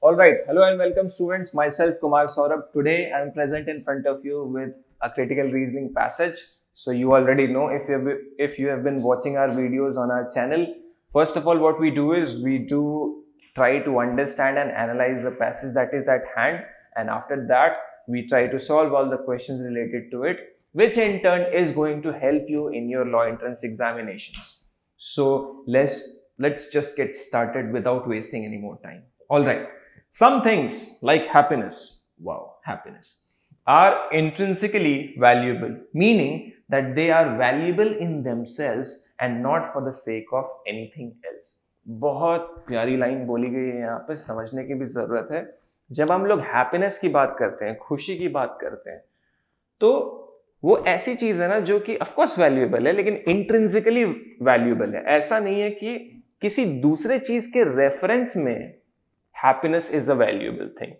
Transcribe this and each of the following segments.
All right, hello and welcome students. Myself Kumar Saurabh. Today I am present in front of you with a critical reasoning passage. So you already know if you have been watching our videos on our channel. First of all, what we do is we do try to understand and analyze the passage that is at hand, and after that we try to solve all the questions related to it, which in turn is going to help you in your law entrance examinations. So let's just get started without wasting any more time. All right. Some things like happiness, wow, happiness, are intrinsically valuable, meaning that they are valuable in themselves and not for the sake of anything else. बहुत प्यारी line बोली गई है यहाँ पे, समझने की भी जरूरत है. जब हम लोग हैप्पीनेस की बात करते हैं, खुशी की बात करते हैं, तो वो ऐसी चीज है ना जो कि ऑफ कोर्स वैल्यूएबल है, लेकिन इंट्रिंसिकली वैल्यूएबल है. ऐसा नहीं है कि किसी दूसरे चीज के रेफरेंस में happiness is a valuable thing.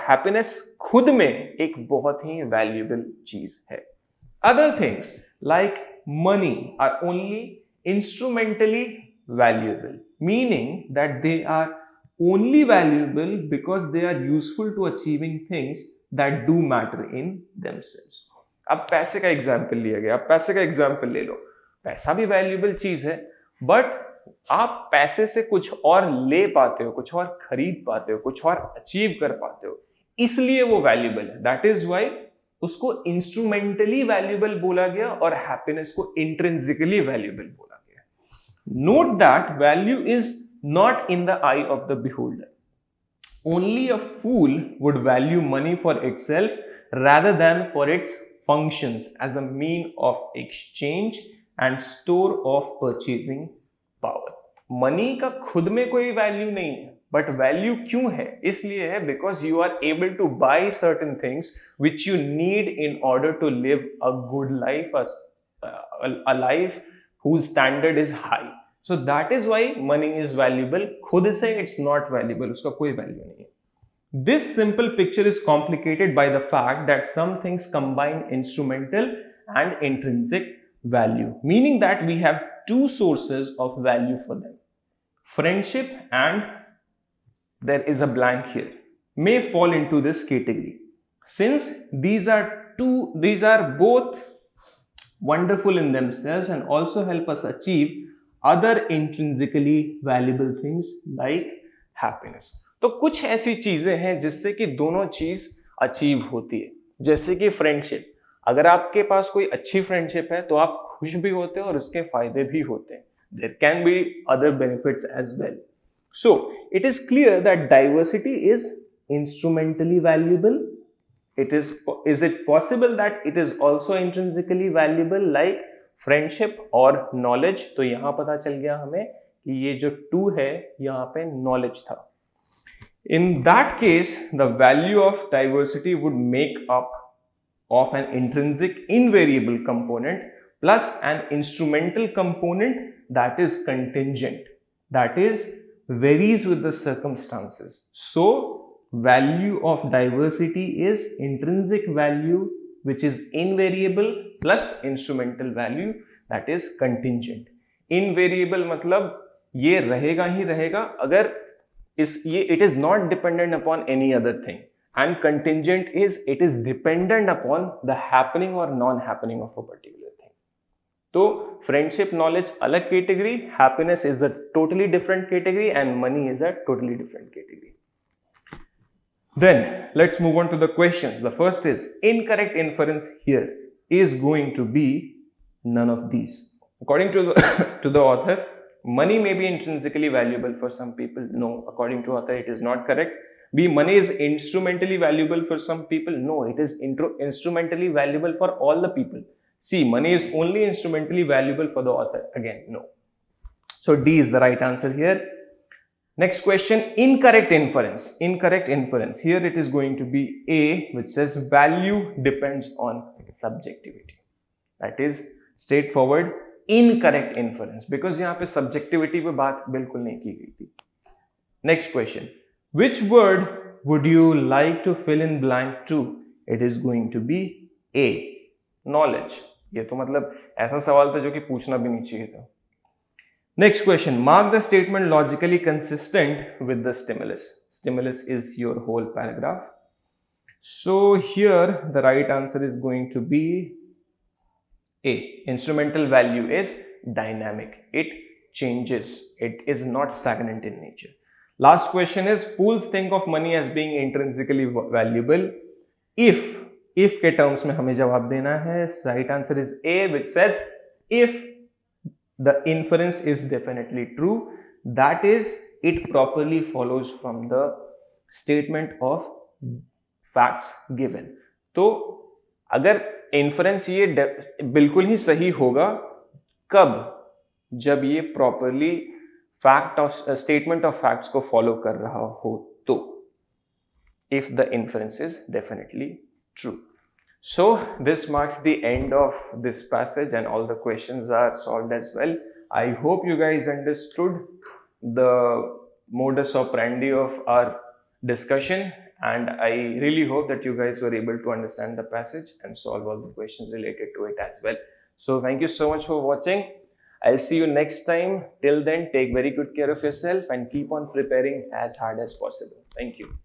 Happiness खुद में एक बहुत ही वैल्यूएबल चीज है. Other things like money are only instrumentally valuable, meaning that they are only valuable because they are useful to achieving things that do matter in themselves. अब पैसे का एग्जाम्पल लिया गया, अब पैसे का एग्जाम्पल ले लो. पैसा भी वैल्यूएबल चीज है, बट आप पैसे से कुछ और ले पाते हो, कुछ और खरीद पाते हो, कुछ और अचीव कर पाते हो, इसलिए वो वैल्यूएबल है. दैट इज वाई उसको इंस्ट्रूमेंटली वैल्यूएबल बोला गया और हैप्पीनेस को इंट्रिंसिकली वैल्यूएबल बोला गया. Note that value is not in the eye of the beholder. Only a fool would value money for itself rather than for its functions as a mean of exchange and store of purchasing power. Money का खुद में कोई value नहीं है, but value क्यों है? इसलिए है because you are able to buy certain things which you need in order to live a good life, a life whose standard is high. So that is why money is valuable. खुद से it's not valuable, उसका कोई value नहीं है. This simple picture is complicated by the fact that some things combine instrumental and intrinsic value, meaning that we have two sources of value for them. Friendship and there is a blank here may fall into this category. Since these are both wonderful in themselves and also help us achieve other intrinsically valuable things like happiness. तो कुछ ऐसी चीजें हैं जिससे कि दोनों चीज achieve होती है, जैसे कि फ्रेंडशिप. अगर आपके पास कोई अच्छी फ्रेंडशिप है तो आप खुश भी होते हैं और उसके फायदे भी होते हैं. There can be other benefits as well. So it is clear that diversity is instrumentally valuable. Is it possible that it is also intrinsically valuable like friendship or knowledge? तो यहां पता चल गया हमें कि ये जो टू है यहाँ पे knowledge था. In that case, the value of diversity would make up of an intrinsic invariable component plus an instrumental component that is contingent, that is varies with the circumstances. So value of diversity is intrinsic value which is invariable plus instrumental value that is contingent. Invariable मतलब ये रहेगा ही रहेगा, अगर it is not dependent upon any other thing, and contingent is it is dependent upon the happening or non-happening of a particular thing. तो friendship knowledge अलग category, happiness is a totally different category and money is a totally different category. Then let's move on to the questions. The first is incorrect inference here is going to be none of these. According to the author, money may be intrinsically valuable for some people. No, according to author, it is not correct. B, money is instrumentally valuable for some people. No, it is instrumentally valuable for all the people. C, money is only instrumentally valuable for the author. Again, no. So D is the right answer here. Next question, incorrect inference. Incorrect inference. Here it is going to be A, which says value depends on subjectivity. That is straightforward incorrect inference because यहाँ पे subjectivity पे बात बिल्कुल नहीं की गई थी. Next question, which word would you like to fill in blank to? It is going to be A, knowledge. ये तो मतलब ऐसा सवाल था जो कि पूछना भी नहीं चाहिए था. Next question, mark the statement logically consistent with the stimulus. Stimulus is your whole paragraph. So here the right answer is going to be A. Instrumental value is dynamic. It changes. It is not stagnant in nature. Last question is, fools think of money as being intrinsically valuable. If के terms में हमें जवाब देना है, right answer is A, which says if the inference is definitely true, that is, it properly follows from the statement of facts given. तो अगर inference ये बिल्कुल ही सही होगा कब, जब ये properly fact of statement of facts को फॉलो कर रहा हो, तो if the inference is definitely true. So this marks the end of this passage and all the questions are solved as well. I hope you guys understood the modus operandi of our discussion, and I really hope that you guys were able to understand the passage and solve all the questions related to it as well. So thank you so much for watching. I'll see you next time. Till then, take very good care of yourself and keep on preparing as hard as possible. Thank you.